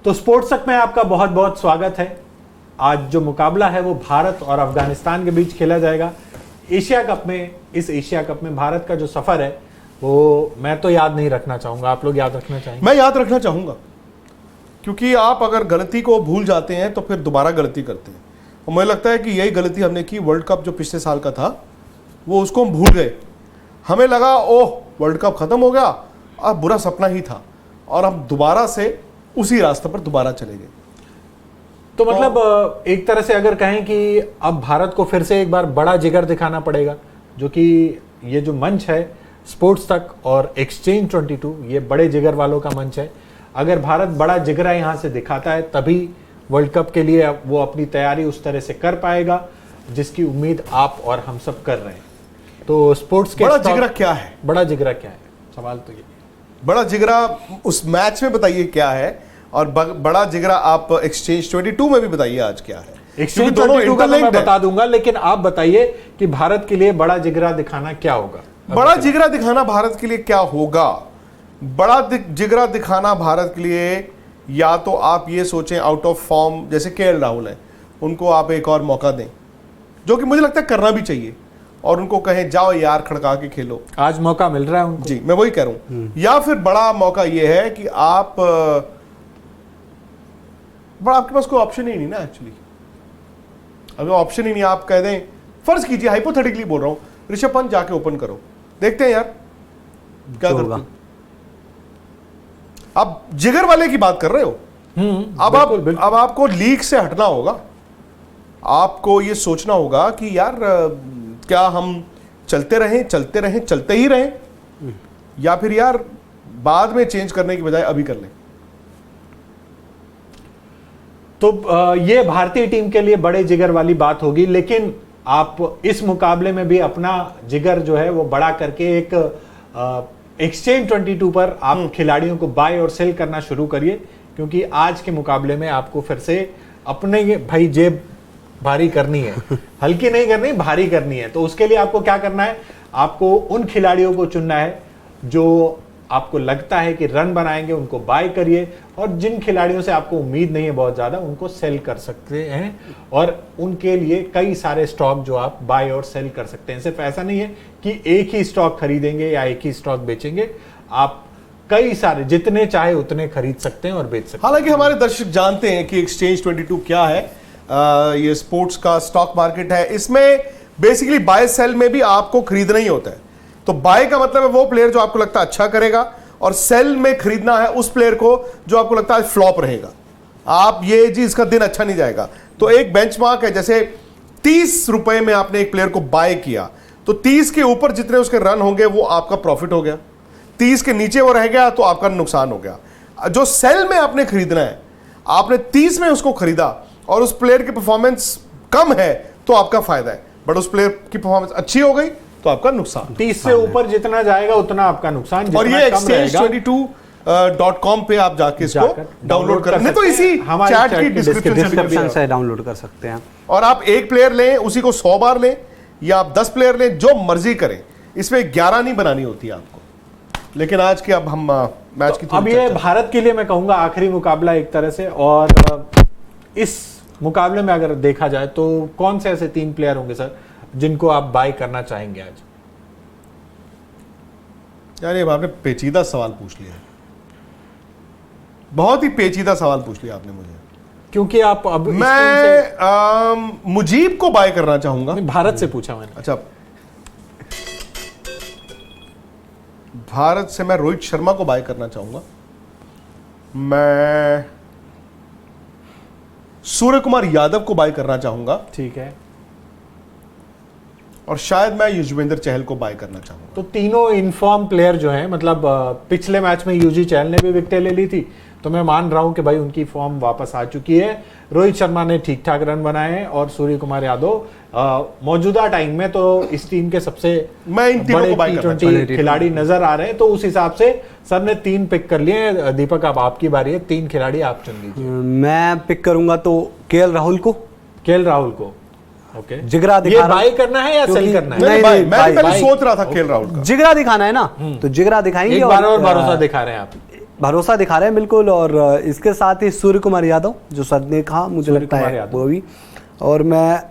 तो स्पोर्ट्स तक में आपका बहुत बहुत स्वागत है। आज जो मुकाबला है वो भारत और अफगानिस्तान के बीच खेला जाएगा एशिया कप में। इस एशिया कप में भारत का जो सफर है वो मैं तो याद नहीं रखना चाहूंगा, आप लोग याद रखना चाहेंगे? मैं याद रखना चाहूंगा, क्योंकि आप अगर गलती को भूल जाते हैं तो फिर दोबारा गलती करते हैं। और मुझे लगता है कि यही गलती हमने की। वर्ल्ड कप जो पिछले साल का था वो उसको हम भूल गए। हमें लगा ओह वर्ल्ड कप खत्म हो गया, अब बुरा सपना ही था, और हम दोबारा से उसी रास्ते पर दोबारा चले गए। तो मतलब एक तरह से अगर कहें कि अब भारत को फिर से एक बार बड़ा जिगर दिखाना पड़ेगा, जो कि ये जो मंच है स्पोर्ट्स तक और एक्सचेंज 22 ये बड़े जिगर वालों का मंच है। अगर भारत बड़ा जिगरा यहाँ से दिखाता है तभी वर्ल्ड कप के लिए वो अपनी तैयारी उस तरह से कर पाएगा जिसकी उम्मीद आप और हम सब कर रहे हैं। तो स्पोर्ट्स के बड़ा जिगरा क्या है? बड़ा जिगरा क्या है, सवाल तो ये। बड़ा जिगरा उस मैच में बताइए क्या है, और बड़ा जिगरा आप एक्सचेंज 22 में भी बताइए आज क्या है। एक्सचेंज 22 का मैं बता दूंगा, लेकिन आप बताइए कि भारत के लिए बड़ा जिगरा दिखाना क्या होगा। बड़ा जिगरा दिखाना भारत के लिए क्या होगा? बड़ा जिगरा दिखाना भारत के लिए या तो आप ये सोचें आउट ऑफ फॉर्म जैसे केएल राहुल है, उनको आप एक और मौका दें, जो कि मुझे लगता है करना भी चाहिए, और उनको कहें जाओ यार खड़का के खेलो। आज मौका मिल रहा है उनको। जी मैं वही कह रहा हूं। या फिर बड़ा मौका ये है कि आप बड़ा आपके पास कोई ऑप्शन ही नहीं ना एक्चुअली। अगर ऑप्शन ही नहीं, आप कह दें, फर्ज कीजिए हाइपोथेटिकली बोल रहा हूं, ऋषभ पंत जाके ओपन करो, देखते हैं यार क्या करते। आप जिगर वाले की बात कर रहे हो। अब आपको लीग से हटना होगा। आपको ये सोचना होगा कि यार क्या हम चलते ही रहें, या फिर यार बाद में चेंज करने की बजाय अभी कर लें। तो ये भारतीय टीम के लिए बड़े जिगर वाली बात होगी, लेकिन आप इस मुकाबले में भी अपना जिगर जो है वो बड़ा करके एक एक्सचेंज 22 पर आप खिलाड़ियों को बाय और सेल करना शुरू करिए, क्योंकि आज के मुकाबले में आपको फिर से अपने भाई जेब भारी करनी है। हल्की नहीं करनी, भारी करनी है। तो उसके लिए आपको क्या करना है, आपको उन खिलाड़ियों को चुनना है जो आपको लगता है कि रन बनाएंगे, उनको बाय करिए, और जिन खिलाड़ियों से आपको उम्मीद नहीं है बहुत ज्यादा उनको सेल कर सकते हैं, और उनके लिए कई सारे स्टॉक जो आप बाय और सेल कर सकते हैं। सिर्फ ऐसा नहीं है कि एक ही स्टॉक खरीदेंगे या एक ही स्टॉक बेचेंगे, आप कई सारे जितने चाहे उतने खरीद सकते हैं और बेच सकते हैं। हालांकि हमारे दर्शक जानते हैं कि एक्सचेंज 22 क्या है। ये स्पोर्ट्स का स्टॉक मार्केट है। इसमें बेसिकली बाय सेल में भी आपको खरीदना ही होता है। तो बाय का मतलब है वो प्लेयर जो आपको लगता है अच्छा करेगा, और सेल में खरीदना है उस प्लेयर को जो आपको लगता है फ्लॉप रहेगा। आप ये जी इसका दिन अच्छा नहीं जाएगा। तो एक बेंचमार्क है, जैसे 30 रुपए में आपने एक प्लेयर को बाय किया तो 30 के ऊपर जितने उसके रन होंगे वो आपका प्रॉफिट हो गया, 30 के नीचे वो रह गया तो आपका नुकसान हो गया। जो सेल में आपने खरीदना है, आपने 30 में उसको खरीदा और उस प्लेयर की परफॉर्मेंस कम है तो आपका फायदा है, बट उस प्लेयर की परफॉर्मेंस अच्छी हो गई तो आपका नुकसान। 30 से ऊपर जितना जाएगा उतना आपका नुकसान। और ये exchange22.com पे आप जाके इसको डाउनलोड कर, नहीं तो इसी चैट की डिस्क्रिप्शन से डाउनलोड कर सकते हैं। और आप एक प्लेयर लें, उसी को 100 बार लें, या आप 10 प्लेयर लें, जो मर्जी करें। इसमें 11 नहीं बनानी होती आपको। लेकिन आज के अब हम मैच की अब ये भारत के लिए मैं कहूंगा आखिरी मुकाबला एक तरह से, और इस मुकाबले में अगर देखा जाए तो कौन से ऐसे 3 प्लेयर होंगे सर जिनको आप बाय करना चाहेंगे आज? यार ये आपने पेचीदा सवाल पूछ लिया, बहुत ही पेचीदा सवाल पूछ लिया आपने मुझे, क्योंकि आप अब मैं मुजीब को बाय करना चाहूंगा। भारत से पूछा मैंने। अच्छा, भारत से मैं रोहित शर्मा को बाय करना चाहूंगा। मैं सूर्य कुमार यादव को बाय करना चाहूंगा। ठीक है। और शायद मैं युजवेंद्र चहल को बाय करना चाहूंगा। तो तीनों इनफॉर्म प्लेयर जो हैं, मतलब पिछले मैच में युजी चहल ने भी विकेटें ले ली थी, तो मैं मान रहा हूं कि भाई उनकी फॉर्म वापस आ चुकी है। रोहित शर्मा ने ठीक ठाक रन बनाए हैं, और सूर्य कुमार यादव मौजूदा टाइम में तो इस टीम के सबसे बड़े T20 खिलाड़ी नजर आ रहे हैं। तो उस हिसाब से सर ने 3 पिक कर लिए। दीपक अब आपकी बारी है, 3 खिलाड़ी आप चुन लीजिए। मैं पिक करूंगा तो केएल राहुल को। केएल राहुल को, ओके। जिगरा दिखा बाय करना है या सेल करना है? नहीं, मैं पहले सोच रहा था केएल राहुल का। जिगरा दिखाना है ना, तो जिगरा दिखाएंगे। एक बार और भरोसा दिखा रहे हैं आप। भरोसा दिखा रहे हैं बिल्कुल। और इसके साथ ही सूर्य कुमार यादव, जो सर ने कहा, मुझे लगता है वो भी। और मैं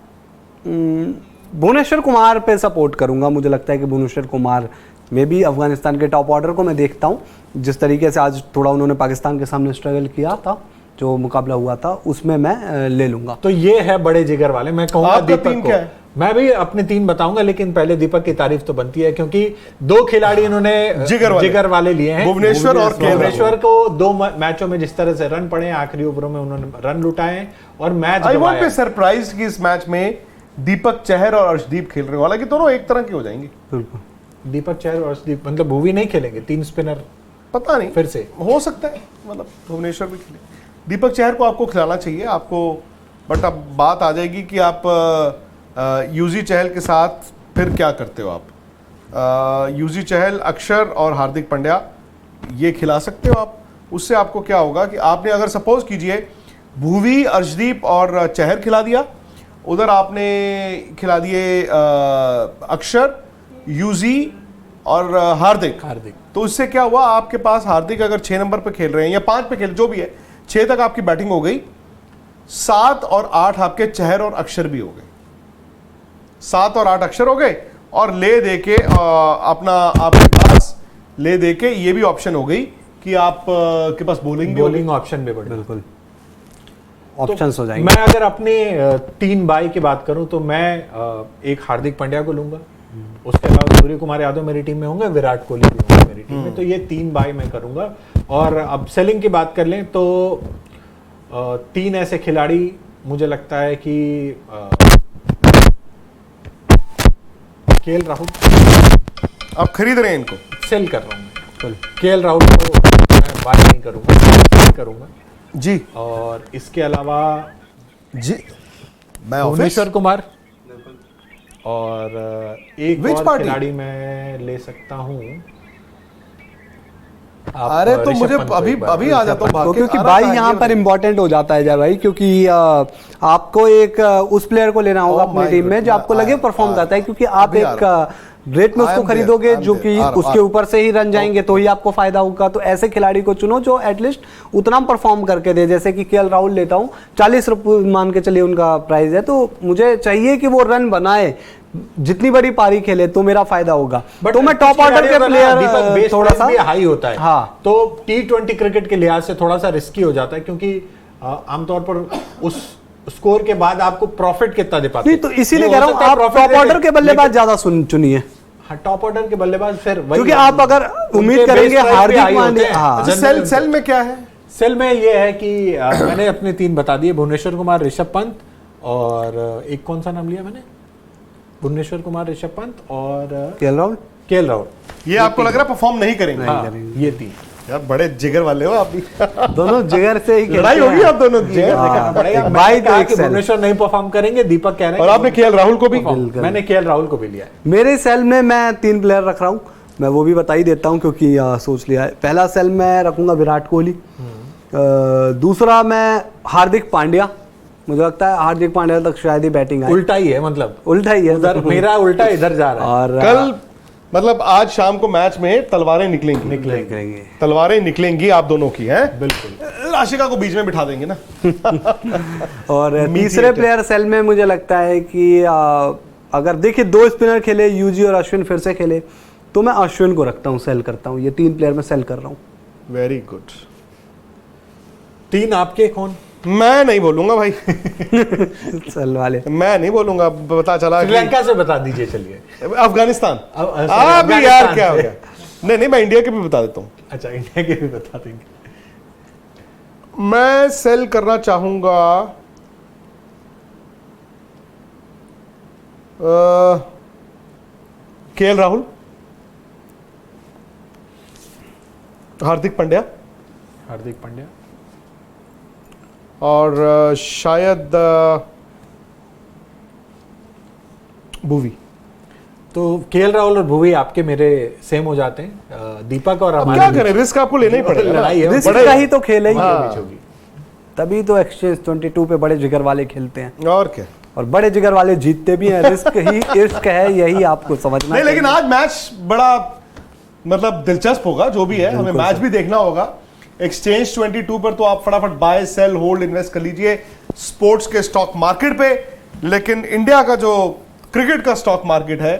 भुवनेश्वर कुमार पे सपोर्ट करूंगा। मुझे लगता है कि भुवनेश्वर कुमार में भी अफगानिस्तान के टॉप ऑर्डर को मैं देखता हूं। जिस तरीके से आज थोड़ा उन्होंने पाकिस्तान के सामने स्ट्रगल किया था, जो मुकाबला हुआ था, उसमें मैं ले लूंगा। तो ये है बड़े जिगर वाले। मैं कहूंगा आपका दीपक तीन को। क्या है? मैं भी अपने 3 बताऊंगा, लेकिन पहले दीपक की तारीफ तो बनती है, क्योंकि 2 खिलाड़ी इन्होंने जिगर वाले लिए हैं। भुवनेश्वर और केएल भुवनेश्वर को 2 मैचों में जिस तरह से रन पड़े, आखिरी ओवरों में उन्होंने रन लुटाए हैं और मैच आई वॉन्ट गंवाया। बी सरप्राइज कि इस मैच में दीपक चहर और अर्शदीप खेल रहे हो, हालांकि दोनों एक तरह के हो जाएंगे। बिल्कुल। दीपक चहर और अर्शदीप, मतलब भुवी नहीं खेलेंगे, 3 स्पिनर पता नहीं, फिर से हो सकता है, मतलब भुवनेश्वर भी खेले। दीपक चहर को आपको खिलाना चाहिए आपको, बट अब बात आ जाएगी कि आप यूजी चहल के साथ फिर क्या करते हो आप। यूजी चहल, अक्षर और हार्दिक पांड्या ये खिला सकते हो आप। उससे आपको क्या होगा कि आपने अगर सपोज कीजिए भुवी, अर्शदीप और चहर खिला दिया, उधर आपने खिला दिए अक्षर, यूजी और हार्दिक। तो इससे क्या हुआ, आपके पास हार्दिक अगर 6 नंबर पे खेल रहे हैं या 5 पे खेल, जो भी है, 6 तक आपकी बैटिंग हो गई। 7 और 8 आपके चहर और अक्षर भी हो गए। 7 और 8 अक्षर हो गए, और ले दे के अपना आपके पास ले दे के ये भी ऑप्शन हो गई कि आप के पास बॉलिंग ऑप्शन भी बढ़े। बिल्कुल, ऑप्शंस हो जाएंगे। मैं अगर अपने 3 बाई की बात करूं तो मैं एक हार्दिक पांड्या को लूंगा, उसके अलावा सूर्य कुमार यादव मेरी टीम में होंगे, विराट कोहली भी होंगे मेरी टीम में। तो ये 3 बाई मैं करूंगा। और अब सेलिंग की बात कर लें तो 3 ऐसे खिलाड़ी मुझे लगता है कि केएल राहुल, आप खरीद रहे हैं इनको? सेल कर रहा हूँ। केएल राहुल को मैं बाय नहीं करूंगा, सेल करूंगा जी। और इसके अलावा जी, मैं भुवनेश्वर कुमार और एक Which और party? खिलाड़ी मैं ले सकता हूँ। अरे तो मुझे अभी आ जाता हूँ भाग के। क्योंकि आ भाई रहा था यहाँ पर इंपॉर्टेंट हो जाता है जय भाई, क्योंकि आपको एक उस प्लेयर को लेना होगा अपनी टीम में जो आपको लगे परफॉर्म करता है, क्योंकि आप एक रेट में उसको खरीदोगे जो कि उसके ऊपर से ही रन जाएंगे तो ही आपको फायदा होगा। तो ऐसे खिलाड़ी को चुनो जो एटलीस्ट उतना परफॉर्म करके दे। जैसे कि केएल राहुल लेता हूँ, 40 रुपये मान के चलिए उनका प्राइस है, तो मुझे चाहिए कि वो रन बनाए, जितनी बड़ी पारी खेले तो मेरा फायदा होगा। तो मैं टॉप ऑर्डर के प्लेयर थोड़ा सा हाई होता है। हाँ, तो T20 क्रिकेट के लिहाज से थोड़ा सा रिस्की हो जाता है, क्योंकि आमतौर पर उस स्कोर के बाद आपको प्रॉफिट कितना दे पाते नहीं, तो इसीलिए कह रहा हूँ आप टॉप ऑर्डर के बल्लेबाज ज्यादा चुनिए। हाँ, टॉप ऑर्डर के बल्लेबाज फिर वही, क्योंकि आप अगर उम्मीद करेंगे हार्दिक पांड्या, हाँ, सेल में क्या है? सेल में ये है कि मैंने अपने 3 बता दिए, भुवनेश्वर कुमार, ऋषभ पंत और एक कौन सा नाम लिया मैंने, भुवनेश्वर कुमार, ऋषभ पंत और केएल राहुल। ये आपको लग रहा है परफॉर्म नहीं करेंगे? हाँ, ये 3 यार बड़े जिगर वाले हो आप भी। दोनों जिगर से ही लड़ाई होगी आप दोनों की। भाई तो एक भुवनेश्वर नहीं परफॉर्म करेंगे, दीपक कह रहे हैं। और आपने केएल राहुल को भी? मैंने केएल राहुल को भी लिया है। मेरे सेल में मैं 3 प्लेयर रख रहा हूँ, मैं वो भी बता ही देता हूँ क्योंकि सोच लिया है। पहला सेल में रखूंगा विराट कोहली, दूसरा मैं हार्दिक पांड्या। मुझे लगता है हार्दिक पांड्या तक शायद ही बैटिंग आए। उल्टा ही है, मतलब उल्टा ही है, उधर मेरा उल्टा इधर जा रहा है। और कल मतलब आज शाम को मैच में तलवारें निकलेंगी, तलवारें निकलेंगी आप दोनों की हैं। बिल्कुल, राशिका को बीच में बिठा देंगे ना। और तीसरे प्लेयर सेल में मुझे लगता है कि अगर देखिए 2 स्पिनर खेले, यूजी और अश्विन फिर से खेले, तो मैं अश्विन को रखता हूँ, सेल करता हूँ। ये 3 प्लेयर में सेल कर रहा हूँ। Very good. 3 आपके कौन? मैं नहीं बोलूंगा भाई। सेल वाले मैं नहीं बोलूंगा, पता चला श्रीलंका से बता दीजिए। चलिए अफगानिस्तान। अफगानिस्तान यार क्या हो गया? नहीं, मैं इंडिया के भी बता देता हूँ। अच्छा, इंडिया के भी बता देंगे। मैं सेल करना चाहूंगा केएल राहुल, हार्दिक पांड्या और शायद भुवी। तो केएल राहुल और भुवी आपके मेरे सेम हो जाते हैं। दीपक और अब क्या करें, रिस्क आपको लेना ही पड़ेगा। लड़ाई है, रिस्क का ही तो खेल है, हाँ। तभी तो एक्सचेंज 22 पे बड़े जिगर वाले खेलते हैं। और क्या, और बड़े जिगर वाले जीतते भी हैं। रिस्क है, यही आपको समझना नहीं। लेकिन आज मैच बड़ा मतलब दिलचस्प होगा, जो भी है हमें मैच भी देखना होगा। एक्सचेंज 22 पर तो आप फटाफट बाय सेल होल्ड इन्वेस्ट कर लीजिए स्पोर्ट्स के स्टॉक मार्केट पे। लेकिन इंडिया का जो क्रिकेट का स्टॉक मार्केट है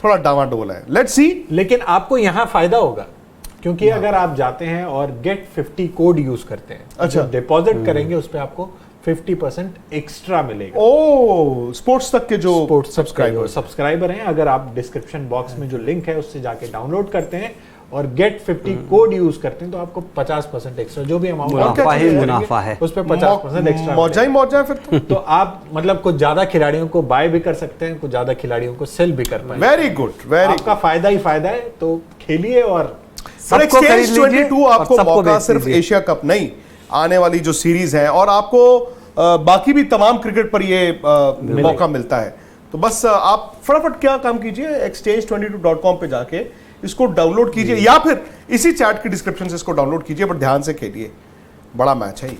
थोड़ा डावाडोल है, लेट्स सी। लेकिन आपको यहां फायदा होगा क्योंकि अगर आप जाते हैं और गेट 50 कोड यूज करते हैं, अच्छा, डिपॉजिट करेंगे उस पर आपको 50% एक्स्ट्रा मिलेगा। ओ, स्पोर्ट्स तक के जो स्पोर्ट्स सब्सक्राइबर हैं, अगर आप डिस्क्रिप्शन बॉक्स में जो लिंक है उससे जाके डाउनलोड करते हैं और गेट 50 कोड यूज करते हैं तो आपको 50% एक्स्ट्रा जो भी अमाउंट मुनाफा है उस पर 50% एक्स्ट्रा मौजा ही मौजा है फिर तो आप मतलब कुछ ज्यादा खिलाड़ियों को बाय भी कर सकते हैं, कुछ ज्यादा खिलाड़ियों को सेल भी कर पाएंगे। वेरी गुड, वेरी आपका फायदा ही फायदा है, तो खेलिए। और एक्सचेंज 22 आपको मौका सिर्फ एशिया कप नहीं, आने वाली जो सीरीज है और आपको बाकी भी तमाम क्रिकेट पर ये मौका मिलता है। तो बस आप फटाफट क्या काम कीजिए, exchange22.com पे जाके इसको डाउनलोड कीजिए या फिर इसी चैट की डिस्क्रिप्शन से इसको डाउनलोड कीजिए, बट ध्यान से खेलिए, बड़ा मैच है ये।